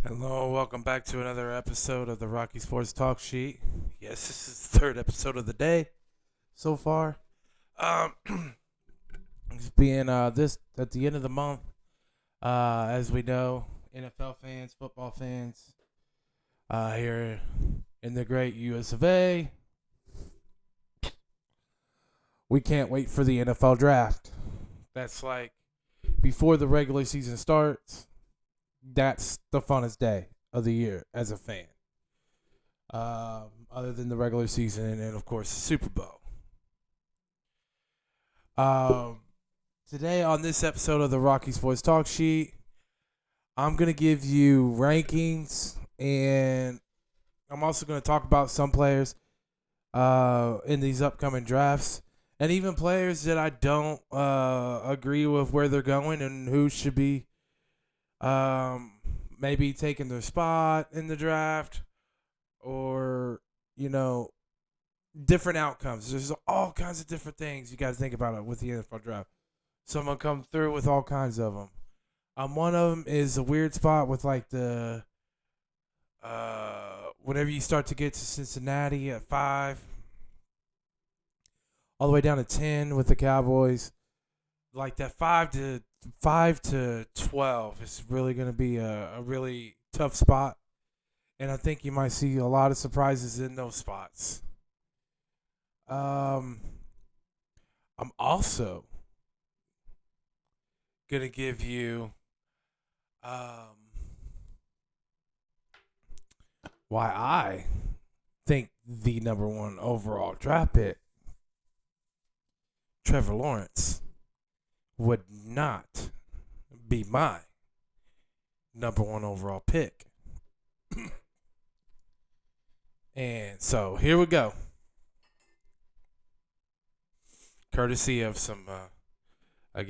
Hello, welcome back to another episode of the Rocky Sports Talk Sheet. Yes, this is the third episode of the day so far. Um, it's being this at the end of the month. As we know, NFL fans, football fans, here in the great U.S. of A. We can't wait for the NFL draft. That's like before the regular season starts. That's the funnest day of the year as a fan. Other than the regular season and of course the Super Bowl. Um, Today on this episode of the Rocky Sports Talk Sheet, I'm gonna give you rankings, and I'm also gonna talk about some players in these upcoming drafts, and even players that I don't agree with where they're going and who should be maybe taking their spot in the draft, or different outcomes. There's all kinds of different things you got to think about it with the NFL draft. So I'm gonna come through with all kinds of them. One of them is a weird spot with like the whenever you start to get to Cincinnati at 5, all the way down to 10 with the Cowboys. Like that 5 to 12 is really gonna be a really tough spot, and I think you might see a lot of surprises in those spots. I'm also gonna give you why I think the number one overall draft pick, Trevor Lawrence, would not be my number one overall pick. And so here we go. Courtesy of some I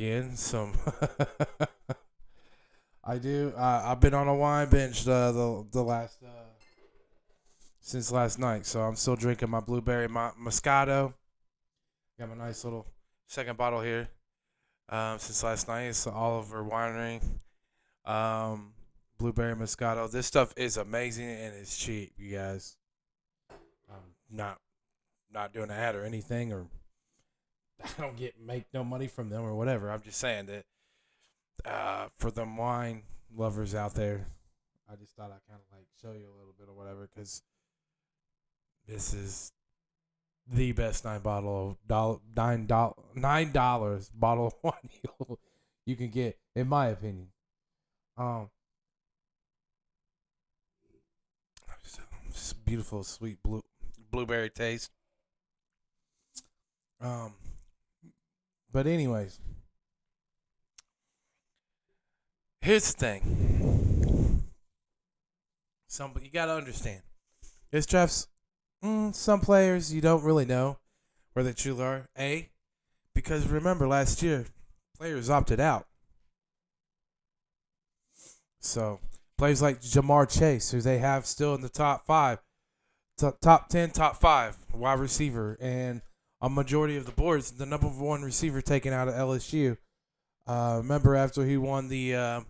do. I've been on a wine bench the last since last night, so I'm still drinking my blueberry Moscato. Got my nice little second bottle here. Since last night, it's the Oliver Winery. Blueberry Moscato. This stuff is amazing and it's cheap, you guys. I'm not doing an ad or anything, or I don't make no money from them or whatever. I'm just saying that for them wine lovers out there, I just thought I'd kind of like show you a little bit or whatever, because this is the best $9 bottle of wine you can get, in my opinion. Just beautiful, sweet blueberry taste. But anyways, here's the thing. You gotta understand. This draft's some players you don't really know where they truly are. Because remember last year, players opted out. So players like Jamar Chase, who they have still in the top 5, top 10, top 5 wide receiver, and a majority of the boards, the number one receiver taken out of LSU. Remember after he won the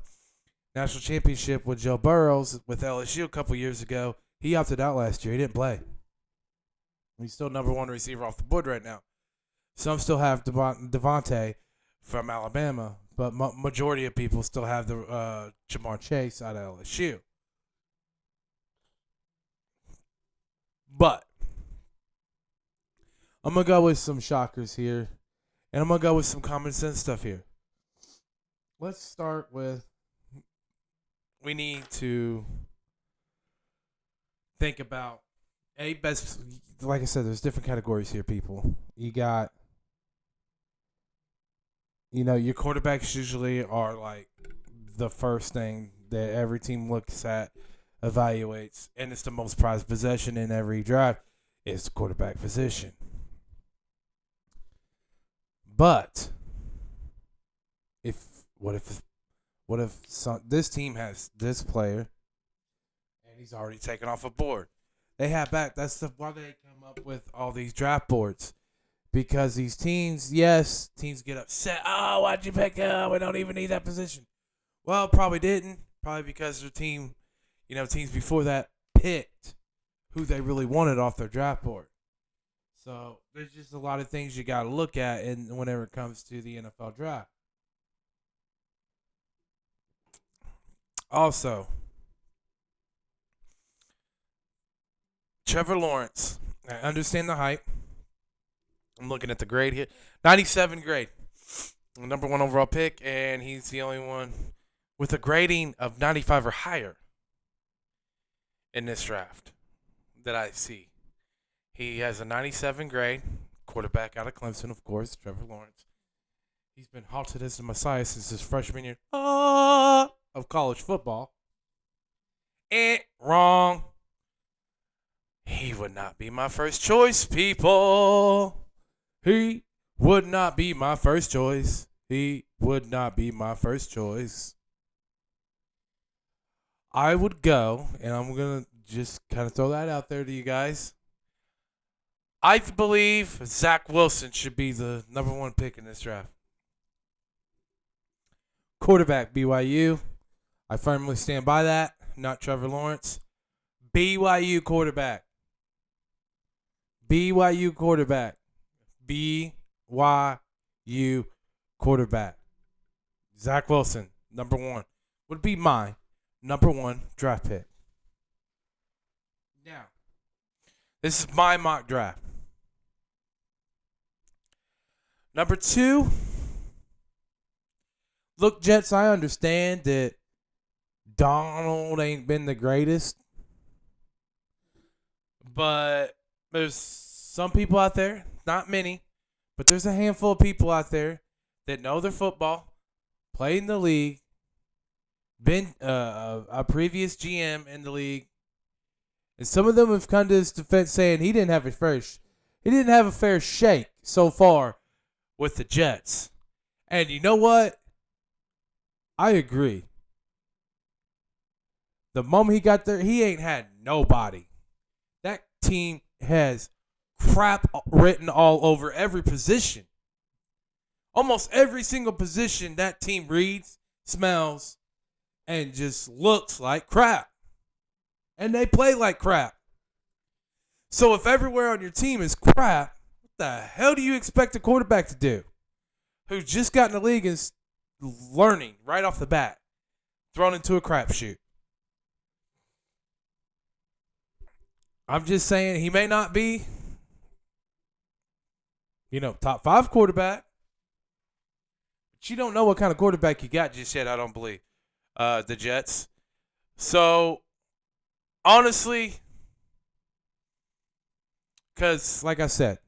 national championship with Joe Burrows with LSU a couple years ago, he opted out last year. He didn't play. He's still number one receiver off the board right now. Some still have Devontae from Alabama, but majority of people still have the Jamar Chase out of LSU. But I'm going to go with some shockers here, and I'm going to go with some common sense stuff here. Let's start with, we need to think about best. Like I said, there's different categories here, people. You got, your quarterbacks usually are like the first thing that every team looks at, evaluates, and it's the most prized possession in every draft is the quarterback position. But what if this team has this player and he's already taken off a board? They have back. That's why they come up with all these draft boards, because these teams get upset. Oh, why'd you pick him? We don't even need that position. Well, probably didn't. Probably because their team, teams before that picked who they really wanted off their draft board. So there's just a lot of things you got to look at whenever it comes to the NFL draft. Also, Trevor Lawrence. I understand the hype. I'm looking at the grade here. 97 grade. Number 1 overall pick, and he's the only one with a grading of 95 or higher in this draft that I see. He has a 97 grade, quarterback out of Clemson, of course, Trevor Lawrence. He's been halted as the Messiah since his freshman year of college football. Wrong. He would not be my first choice, people. He would not be my first choice. He would not be my first choice. I would go, and I'm going to just kind of throw that out there to you guys. I believe Zach Wilson should be the number 1 pick in this draft. Quarterback, BYU. I firmly stand by that. Not Trevor Lawrence. BYU quarterback. BYU quarterback. BYU quarterback. Zach Wilson, number 1, would be my number 1 draft pick. Now, this is my mock draft. Number 2, look, Jets, I understand that Donald ain't been the greatest, but there's some people out there, not many, but there's a handful of people out there that know their football, played in the league, been a previous GM in the league, and some of them have come to his defense saying he didn't have a fair shake so far with the Jets. And you know what? I agree. The moment he got there, he ain't had nobody. That team has crap written all over every position. Almost every single position that team reads, smells, and just looks like crap. And they play like crap. So if everywhere on your team is crap, what the hell do you expect a quarterback to do? Who's just got in the league and is learning right off the bat, thrown into a crapshoot. I'm just saying he may not be, top 5 quarterback. But you don't know what kind of quarterback you got just yet, I don't believe. The Jets. So, honestly, because, like I said,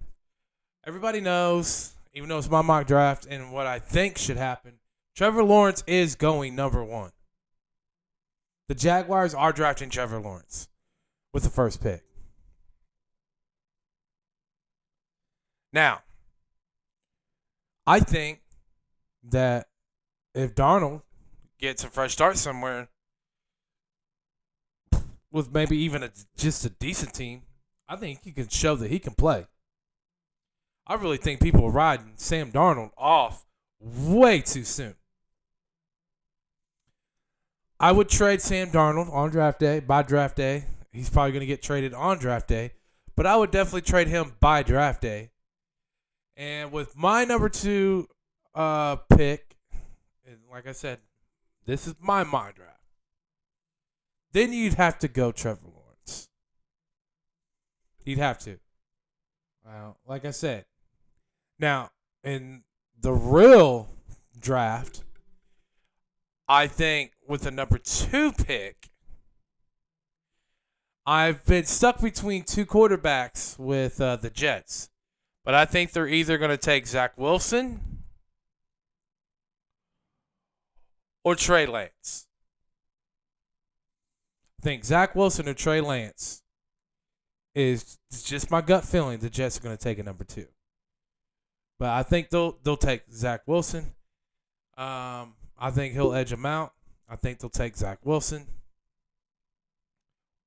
everybody knows, even though it's my mock draft and what I think should happen, Trevor Lawrence is going number 1. The Jaguars are drafting Trevor Lawrence with the first pick. Now, I think that if Darnold gets a fresh start somewhere with maybe even just a decent team, I think he can show that he can play. I really think people are riding Sam Darnold off way too soon. I would trade Sam Darnold on draft day, by draft day. He's probably going to get traded on draft day, but I would definitely trade him by draft day. And with my number 2 pick, and like I said, this is my mock draft. Then you'd have to go Trevor Lawrence. You'd have to. Well, like I said. Now, in the real draft, I think with the number 2 pick, I've been stuck between 2 quarterbacks with the Jets. But I think they're either going to take Zach Wilson or Trey Lance. I think Zach Wilson or Trey Lance is just my gut feeling. The Jets are going to take a number 2. But I think they'll take Zach Wilson. I think he'll edge him out. I think they'll take Zach Wilson,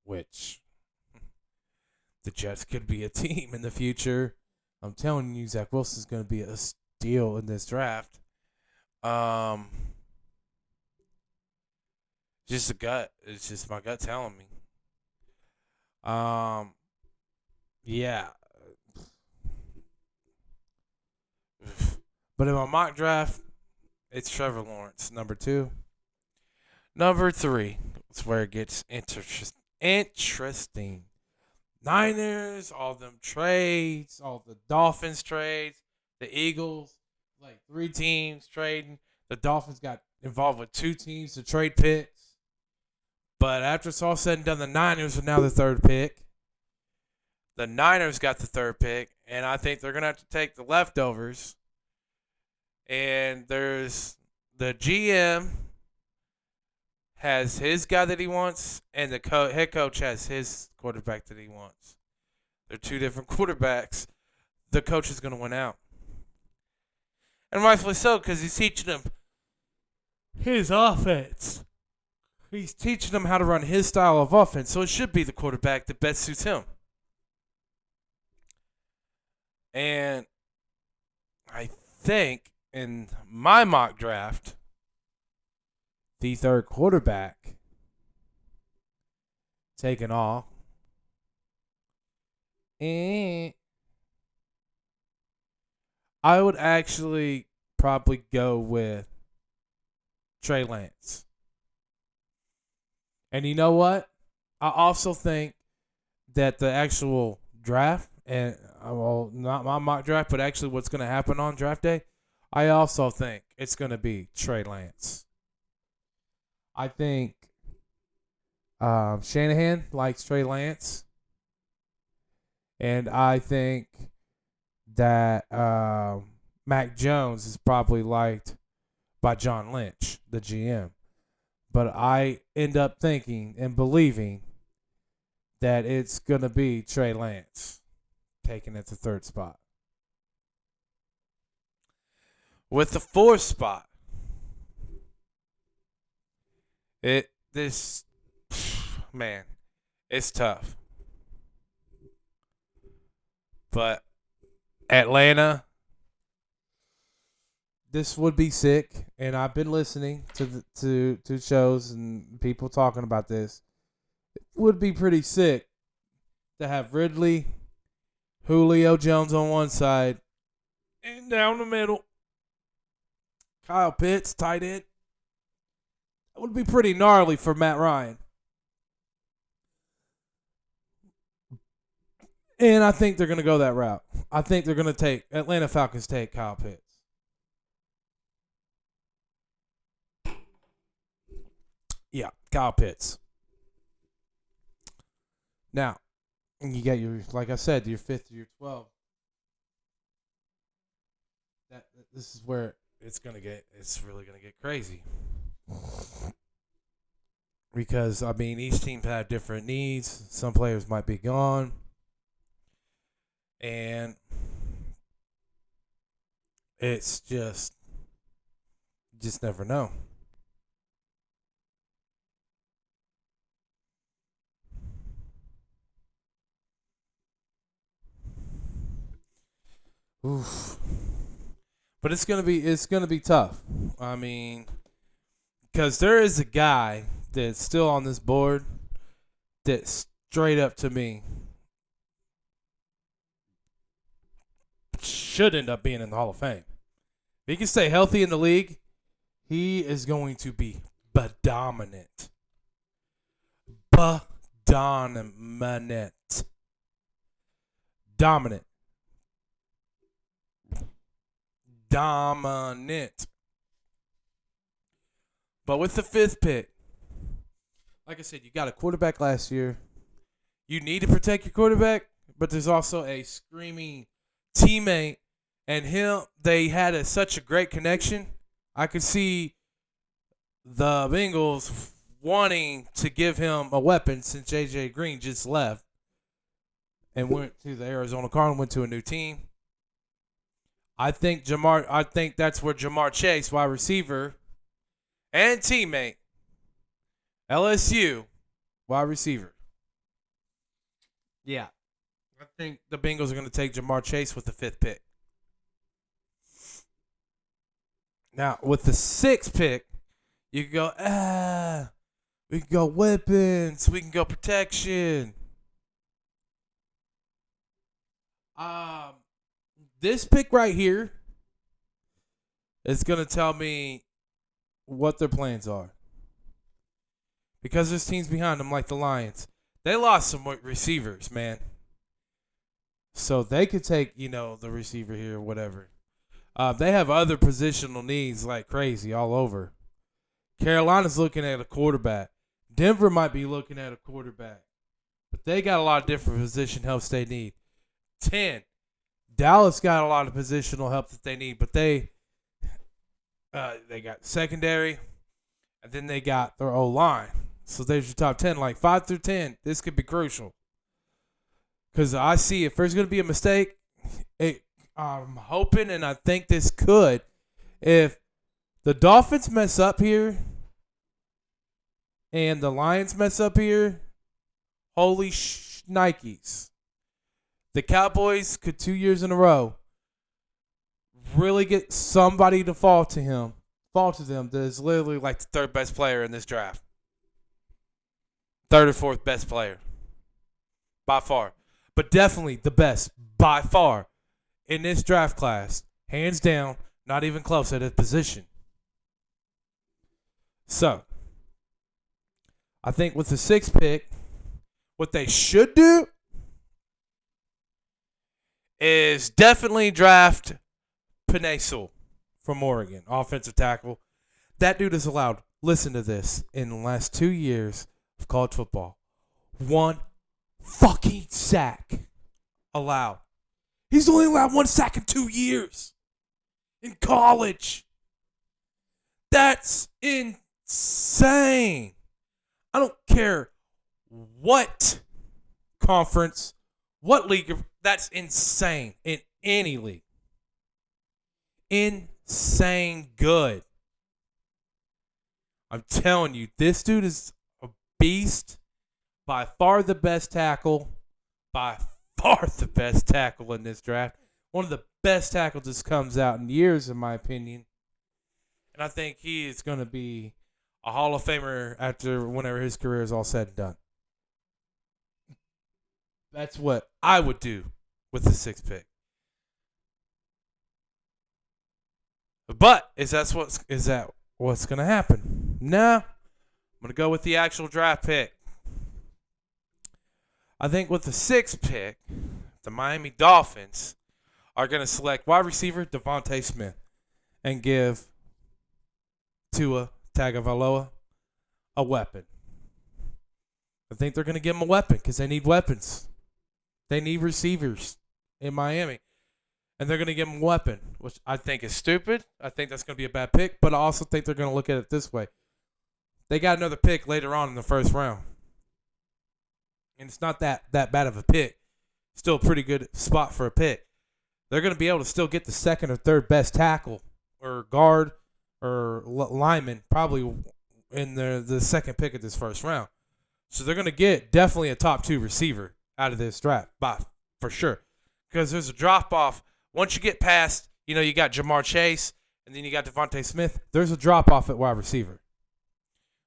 which the Jets could be a team in the future. I'm telling you, Zach Wilson's going to be a steal in this draft. Just a gut. It's just my gut telling me. Um, yeah. But in my mock draft, it's Trevor Lawrence, number 2. Number 3 is where it gets interesting. Niners, all them trades, all the Dolphins trades, the Eagles, like 3 teams trading. The Dolphins got involved with 2 teams to trade picks. But after it's all said and done, the Niners are now the 3rd pick. The Niners got the 3rd pick, and I think they're going to have to take the leftovers. And there's the GM has his guy that he wants, and the head coach has his quarterback that he wants. They're 2 different quarterbacks. The coach is going to win out. And rightfully so, because he's teaching them his offense. He's teaching them how to run his style of offense, so it should be the quarterback that best suits him. And I think in my mock draft, the 3rd quarterback taken off. And I would actually probably go with Trey Lance. And you know what? I also think that the actual draft, and well, not my mock draft, but actually what's going to happen on draft day, I also think it's going to be Trey Lance. I think Shanahan likes Trey Lance. And I think that Mac Jones is probably liked by John Lynch, the GM. But I end up thinking and believing that it's going to be Trey Lance taken at the 3rd spot. With the 4th spot, it's tough. But Atlanta, this would be sick, and I've been listening to shows and people talking about this. It would be pretty sick to have Ridley, Julio Jones on one side, and down the middle, Kyle Pitts, tight end. That would be pretty gnarly for Matt Ryan. And I think they're going to go that route. I think they're going to take Atlanta Falcons take Kyle Pitts. Yeah, Kyle Pitts. Now, you got your, like I said, your 5th to your 12th. This is where it's really going to get crazy. Because, I mean, each team have different needs. Some players might be gone. And it's just never know. Oof. But it's gonna be tough. I mean, because there is a guy that's still on this board that straight up to me should end up being in the Hall of Fame. If he can stay healthy in the league, he is going to be dominant. Dominant. But with the 5th pick, like I said, you got a quarterback last year. You need to protect your quarterback, but there's also a screaming teammate, and him. They had such a great connection. I could see the Bengals wanting to give him a weapon since J.J. Green just left and went to the Arizona Cardinals, went to a new team. I think that's where Jamar Chase, wide receiver and teammate, LSU, wide receiver. Yeah. I think the Bengals are going to take Jamar Chase with the 5th pick. Now, with the 6th pick, you can go, We can go weapons. We can go protection. Um, this pick right here is going to tell me what their plans are. Because there's teams behind them like the Lions. They lost some receivers, man. So they could take, the receiver here or whatever. They have other positional needs like crazy all over. Carolina's looking at a quarterback. Denver might be looking at a quarterback. But they got a lot of different position helps they need. 10. Dallas got a lot of positional help that they need, but they got secondary, and then they got their O-line. So there's your top 10. Like 5 through 10, this could be crucial. Because I see if there's going to be a mistake, I'm hoping and I think this could. If the Dolphins mess up here and the Lions mess up here, holy Nikes. The Cowboys could 2 years in a row really get somebody to fall to them that is literally like the third best player in this draft. Third or fourth best player. By far. But definitely the best by far in this draft class. Hands down, not even close at his position. So, I think with the 6th pick, what they should do is definitely draft Penei Sewell from Oregon, offensive tackle. That dude is allowed, listen to this, in the last 2 years of college football, 1 fucking sack allowed. He's only allowed 1 sack in 2 years in college. That's insane. I don't care what conference, what league, that's insane in any league. Insane good. I'm telling you, this dude is a beast. By far the best tackle. By far the best tackle in this draft. One of the best tackles that comes out in years, in my opinion. And I think he is going to be a Hall of Famer whenever his career is all said and done. That's what I would do with the 6th pick. But is that what's going to happen? No. I'm going to go with the actual draft pick. I think with the 6th pick, the Miami Dolphins are going to select wide receiver Devontae Smith and give Tua Tagovailoa a weapon. I think they're going to give him a weapon because they need weapons. They need receivers in Miami. And they're going to give him a weapon, which I think is stupid. I think that's going to be a bad pick, but I also think they're going to look at it this way. They got another pick later on in the first round. And it's not that bad of a pick. Still a pretty good spot for a pick. They're going to be able to still get the second or third best tackle or guard or lineman probably in the second pick of this first round. So they're going to get definitely a top 2 receiver out of this draft for sure. Because there's a drop-off. Once you get past, you got Jamar Chase and then you got Devontae Smith, there's a drop-off at wide receiver.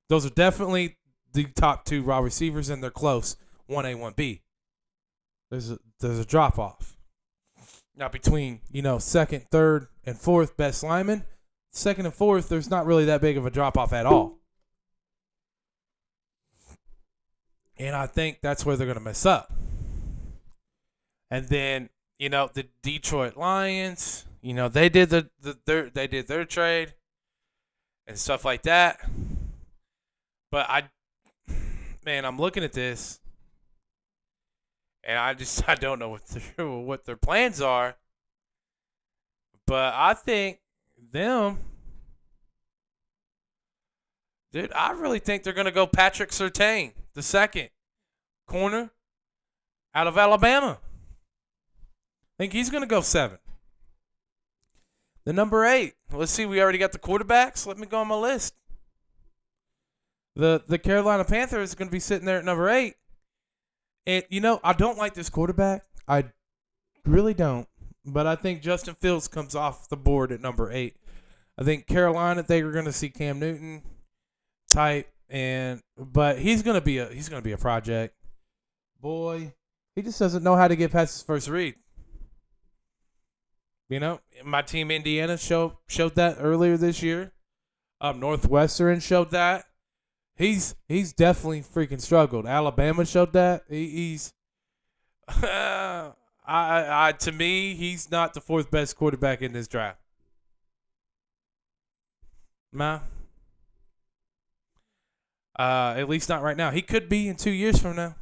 Those are definitely the top 2 wide receivers, and they're close, 1A, 1B. There's a drop-off. Now, between, second, third, and fourth best lineman, second and fourth, there's not really that big of a drop-off at all. And I think that's where they're going to mess up. And then, the Detroit Lions, they did their trade and stuff like that. But I'm looking at this, and I don't know what their plans are. But I think I really think they're going to go Patrick Surtain, the second corner out of Alabama. I think he's going to go 7. The number 8. Let's see. We already got the quarterbacks. Let me go on my list. The Carolina Panthers is going to be sitting there at number 8. And, I don't like this quarterback. I really don't. But I think Justin Fields comes off the board at number 8. I think Carolina, they were going to see Cam Newton type But he's gonna be a project. Boy, he just doesn't know how to get past his first read. You know, my team Indiana showed that earlier this year. Northwestern showed that. He's definitely freaking struggled. Alabama showed that. He's to me, he's not the fourth best quarterback in this draft. Nah. At least not right now. He could be in 2 years from now,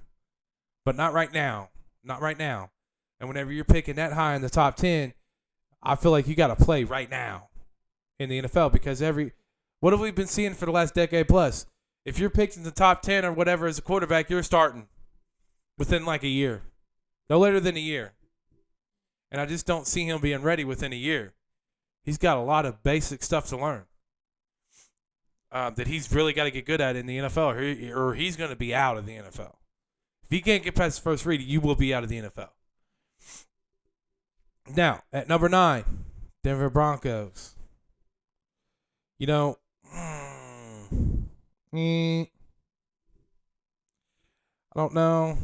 but not right now. Not right now. And whenever you're picking that high in the top 10, I feel like you got to play right now in the NFL because what have we been seeing for the last decade plus? If you're picked in the top 10 or whatever as a quarterback, you're starting within like a year. No later than a year. And I just don't see him being ready within a year. He's got a lot of basic stuff to learn that he's really got to get good at in the NFL, or he's going to be out of the NFL. If he can't get past the first read, you will be out of the NFL. Now, at number 9, Denver Broncos. You know, I don't know.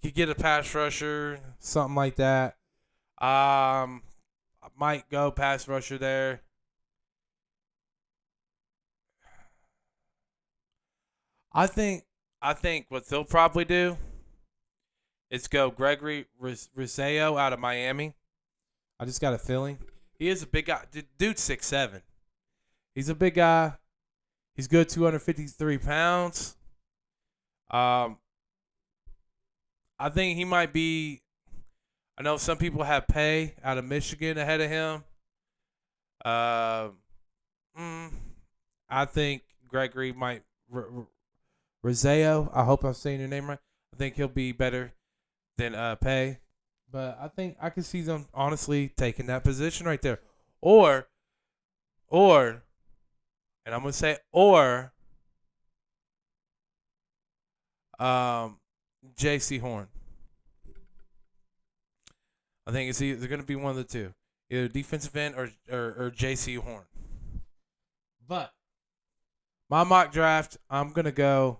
You could get a pass rusher, something like that. I might go pass rusher there. I think what they'll probably do is go Gregory Rousseau out of Miami. I just got a feeling. He is a big guy. Dude's 6'7". He's a big guy. He's good, 253 pounds. I think he might be. I know some people have Pay out of Michigan ahead of him. I think Gregory might. Rousseau, I hope I'm saying your name right. I think he'll be better than Pay. But I think I can see them honestly taking that position right there. Or, and I'm going to say J.C. Horn. I think it's either going to be one of the two. Either defensive end or J.C. Horn. But my mock draft, I'm going to go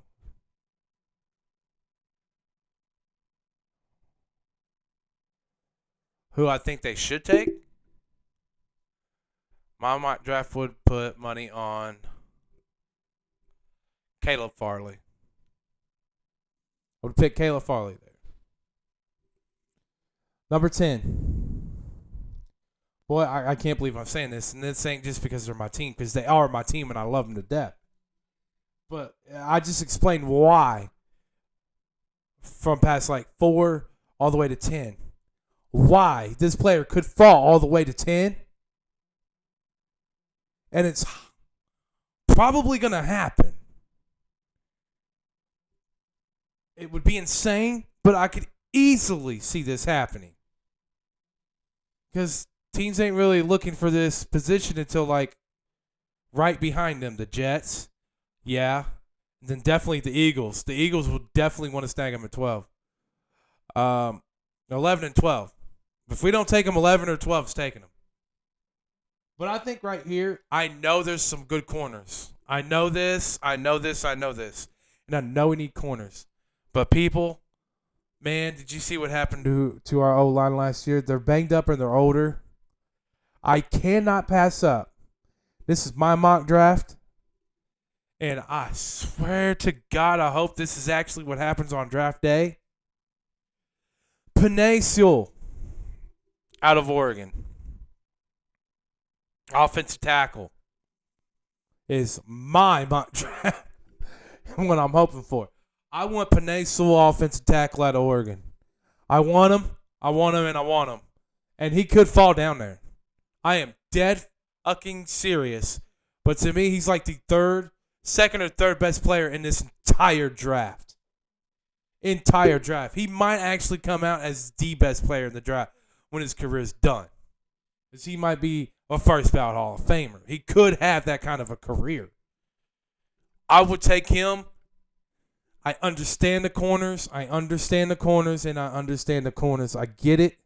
who I think they should take. My mock draft would put money on Caleb Farley. I would pick Caleb Farley there. Number 10. Boy, I can't believe I'm saying this. And this ain't just because they're my team, because they are my team and I love them to death. But I just explained why from past like 4 all the way to 10. Why this player could fall all the way to 10. And it's probably going to happen. It would be insane, but I could easily see this happening. Because teams ain't really looking for this position until like right behind them. The Jets, yeah. And then definitely the Eagles. The Eagles will definitely want to snag them at 12. 11 and 12. If we don't take them, 11 or 12 is taking them. But I think right here, I know there's some good corners. I know this. And I know we need corners. But people, man, did you see what happened to our O-line last year? They're banged up and they're older. I cannot pass up. This is my mock draft. And I swear to God, I hope this is actually what happens on draft day. Penei Sewell out of Oregon. Offensive tackle is my mock draft. What I'm hoping for. I want Penei Sewell offensive tackle out of Oregon. I want him, and I want him. And he could fall down there. I am dead fucking serious. But to me, he's like the second or third best player in this entire draft. He might actually come out as the best player in the draft when his career is done. Because he might be a first ballot Hall of Famer. He could have that kind of a career. I would take him. I understand the corners. And I understand the corners. I get it.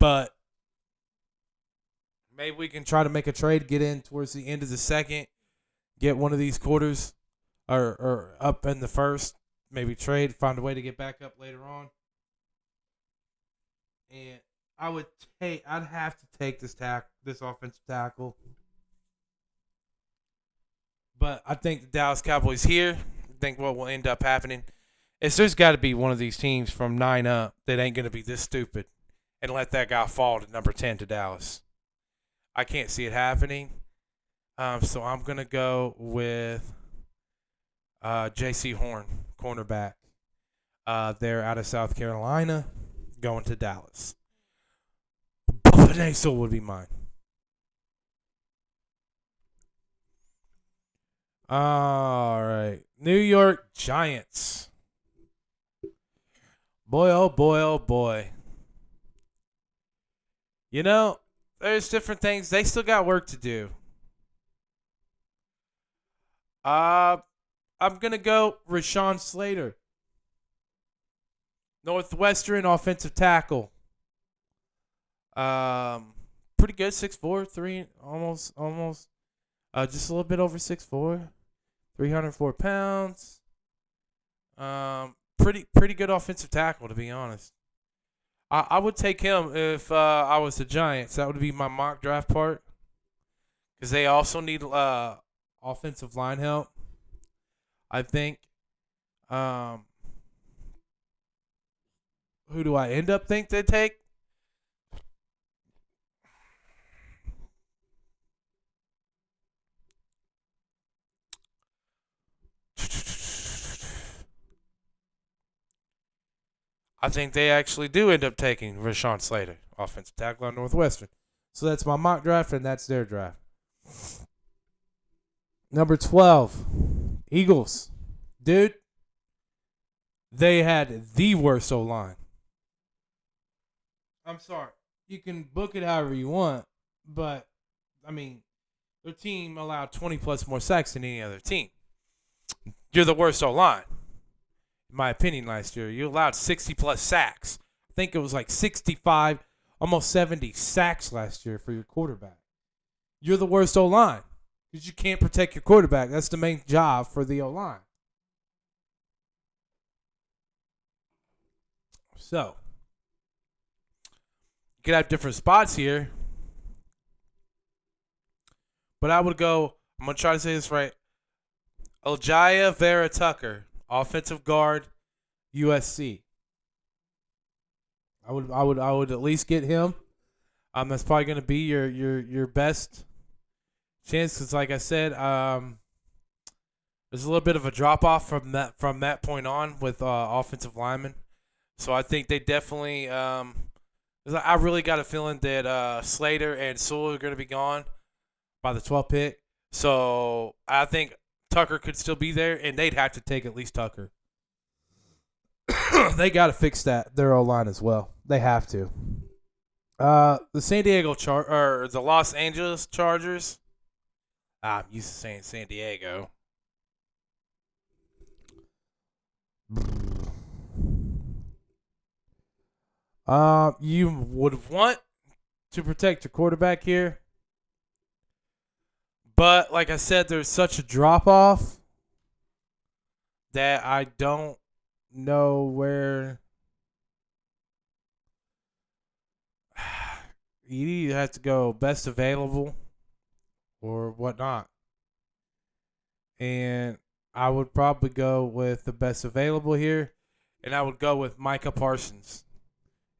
But Maybe we can try to make a trade, get in towards the end of the second, get one of these quarters or up in the first, maybe trade, find a way to get back up later on. And I'd have to take this offensive tackle. But I think the Dallas Cowboys here, I think what will end up happening is there's got to be one of these teams from 9 up that ain't going to be this stupid and let that guy fall to number 10 to Dallas. I can't see it happening. So I'm going to go with J.C. Horn, cornerback. They're out of South Carolina, going to Dallas. Bubba Nasel would be mine. All right. New York Giants. Boy, oh boy, oh boy. You know, there's different things. They still got work to do. I'm going to go Rashawn Slater. Northwestern offensive tackle. Pretty good, 6'4", 3, almost. Just a little bit over 6'4", 304 pounds. Pretty good offensive tackle, to be honest. I would take him if I was the Giants. That would be my mock draft part, because they also need offensive line help, I think. Who do I end up think they take? I think they actually do end up taking Rashawn Slater, offensive tackle on Northwestern. So that's my mock draft, and that's their draft. Number 12, Eagles. Dude, they had the worst O-line. I'm sorry. You can book it however you want, but, I mean, their team allowed 20-plus more sacks than any other team. You're the worst O-line, in my opinion, last year. You allowed 60-plus sacks. I think it was like 65, almost 70 sacks last year for your quarterback. You're the worst O-line because you can't protect your quarterback. That's the main job for the O-line. So, you could have different spots here. But I would go, I'm going to try to say this right. Aljaya Vera Tucker, offensive guard, USC. I would at least get him. That's probably going to be your best chance, because like I said, there's a little bit of a drop off from that point on with offensive linemen. So I think they definitely. I really got a feeling that Slater and Sewell are going to be gone by the 12th pick. So I think Tucker could still be there, and they'd have to take at least Tucker. They got to fix their O-line as well. They have to. The the Los Angeles Chargers. I'm used to saying San Diego. You would want to protect your quarterback here, but like I said, there's such a drop off that I don't know where. You either have to go best available or whatnot, and I would probably go with the best available here, and I would go with Micah Parsons,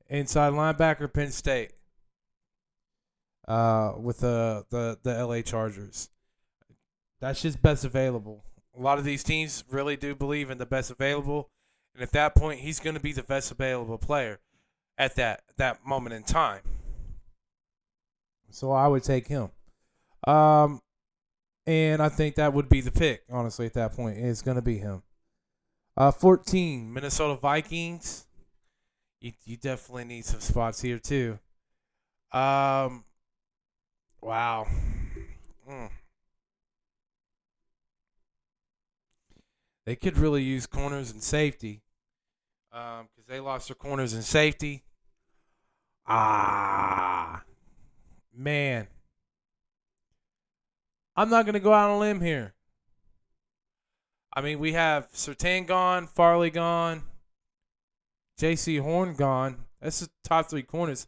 inside linebacker, Penn State, with the LA Chargers. That's just best available. A lot of these teams really do believe in the best available, and at that point, he's going to be the best available player at that moment in time. So I would take him. And I think that would be the pick, honestly, at that point. It's going to be him. 14, Minnesota Vikings. You definitely need some spots here, too. Wow. They could really use corners and safety, because they lost their corners and safety. Man. I'm not going to go out on a limb here. I mean, we have Surtain gone, Farley gone, J.C. Horn gone. That's the top three corners.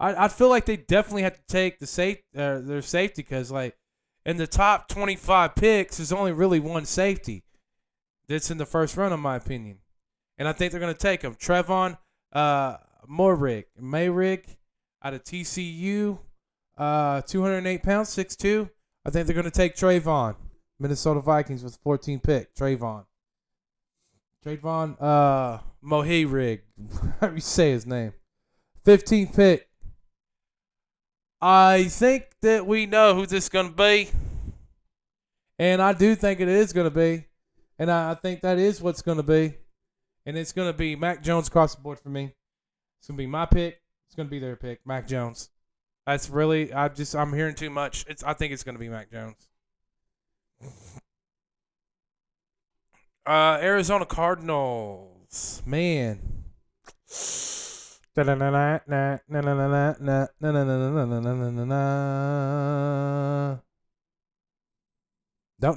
I feel like they definitely have to take their safety because, like, in the top 25 picks, there's only really one safety that's in the first round, in my opinion. And I think they're going to take him. Trevon Mayrig out of TCU, 208 pounds, 6'2". I think they're going to take Trayvon. Minnesota Vikings with 14 pick. Trayvon Mohirig. How do you say his name? 15th pick. I think that we know who this is going to be. And I do think it is going to be. And I think that is what's going to be. And it's going to be Mac Jones across the board for me. It's going to be my pick. It's going to be their pick, Mac Jones. That's really, I'm hearing too much. I think it's going to be Mac Jones. Arizona Cardinals. Man. Don't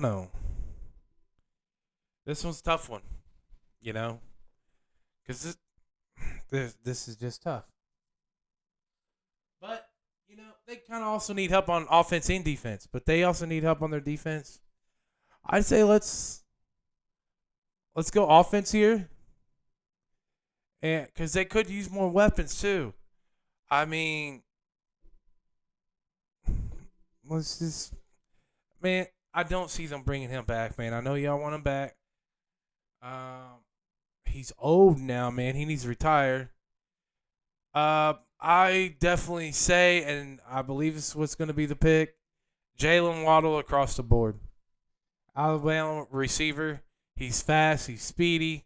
know. This one's a tough one, you know, because this is just tough. But, you know, they kind of also need help on offense and defense, but they also need help on their defense. I'd say let's go offense here. And because they could use more weapons too. I mean, let's just, man, I don't see them bringing him back, man. I know y'all want him back. He's old now, man. He needs to retire. I definitely say, and I believe this is what's going to be the pick, Jalen Waddle across the board. Alabama receiver. He's fast. He's speedy.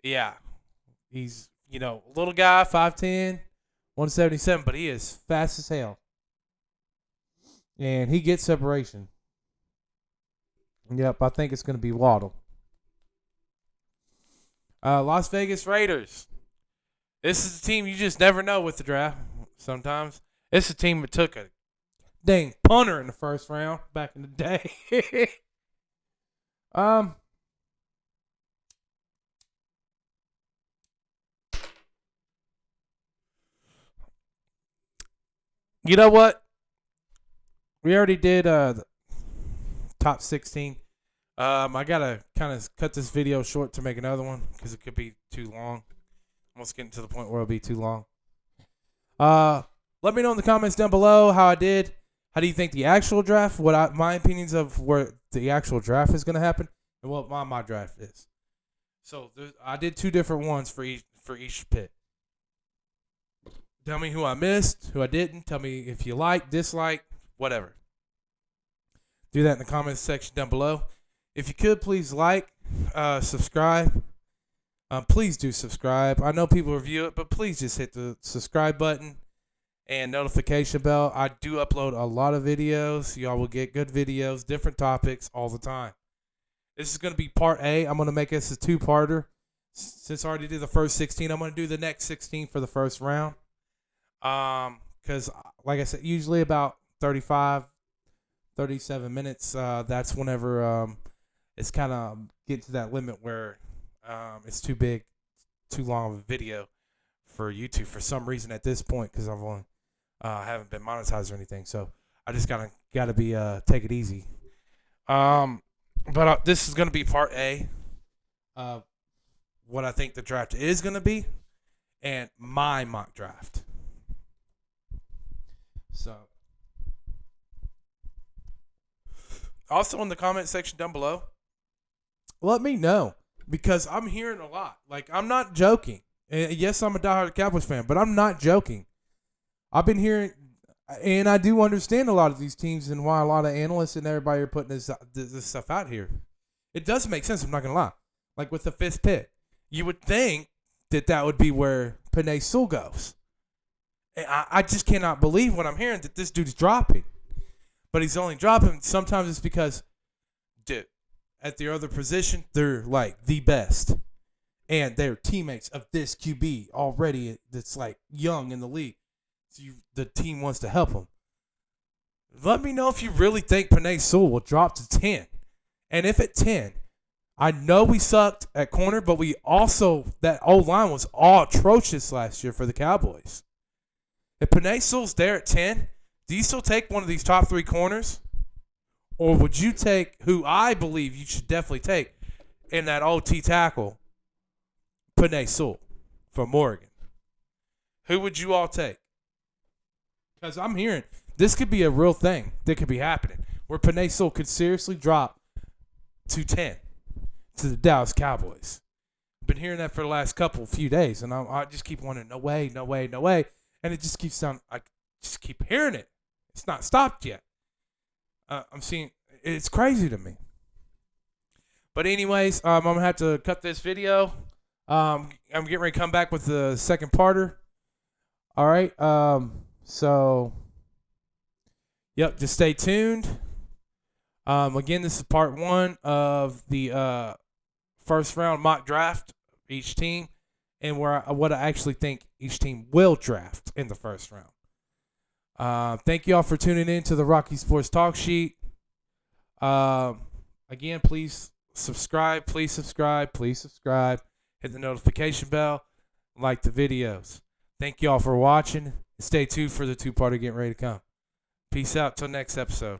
Yeah. He's, you know, a little guy, 5'10", 177, but he is fast as hell. And he gets separation. Yep, I think it's going to be Waddle. Las Vegas Raiders. This is a team you just never know with the draft sometimes. It's a team that took a dang punter in the first round back in the day. You know what? We already did the top 16. I gotta kind of cut this video short to make another one because it could be too long. Almost getting to the point where it'll be too long. Let me know in the comments down below how I did. How do you think the actual draft? My opinions of where the actual draft is gonna happen, and what my draft is. So I did two different ones for each pick. Tell me who I missed, who I didn't. Tell me if you like, dislike, whatever. Do that in the comments section down below. If you could, please like, subscribe. Please do subscribe. I know people review it, but please just hit the subscribe button and notification bell. I do upload a lot of videos. Y'all will get good videos, different topics all the time. This is going to be part A. I'm going to make this a two-parter. Since I already did the first 16, I'm going to do the next 16 for the first round. Because, like I said, usually about 35, 37 minutes. That's whenever it's kind of getting to that limit where it's too long of a video for YouTube for some reason at this point, because I've only haven't been monetized or anything. So I just gotta be take it easy. But this is gonna be part A of what I think the draft is gonna be, and my mock draft. So, also in the comment section down below, let me know, because I'm hearing a lot. Like, I'm not joking. And yes, I'm a diehard Cowboys fan, but I'm not joking. I've been hearing, and I do understand a lot of these teams and why a lot of analysts and everybody are putting this stuff out here. It does make sense, I'm not going to lie. Like with the 5th pick, you would think that would be where Penei Sewell goes. And I just cannot believe what I'm hearing, that this dude's dropping. But he's only dropping. Sometimes it's because, dude, at the other position, they're like the best. And they're teammates of this QB already that's like young in the league. So the team wants to help him. Let me know if you really think Penei Sewell will drop to 10. And if at 10, I know we sucked at corner, but we also, that old line was all atrocious last year for the Cowboys. If Penei Sewell's there at 10, do you still take one of these top 3 corners? Or would you take who I believe you should definitely take in that OT tackle, Penei Sewell from Oregon? Who would you all take? Because I'm hearing this could be a real thing that could be happening where Penei Sewell could seriously drop to 10 to the Dallas Cowboys. I've been hearing that for the last few days, and I just keep wondering, no way, no way, no way. And it just keeps sounding, I just keep hearing it. It's not stopped yet. I'm seeing, it's crazy to me. But anyways, I'm going to have to cut this video. I'm getting ready to come back with the second parter. All right. So, yep, just stay tuned. Again, this is part 1 of the first round mock draft, each team, and what I actually think each team will draft in the first round. Thank you all for tuning in to the Rocky Sports Talk Sheet. Again, please subscribe. Hit the notification bell. Like the videos. Thank you all for watching. Stay tuned for the 2-parter getting ready to come. Peace out till next episode.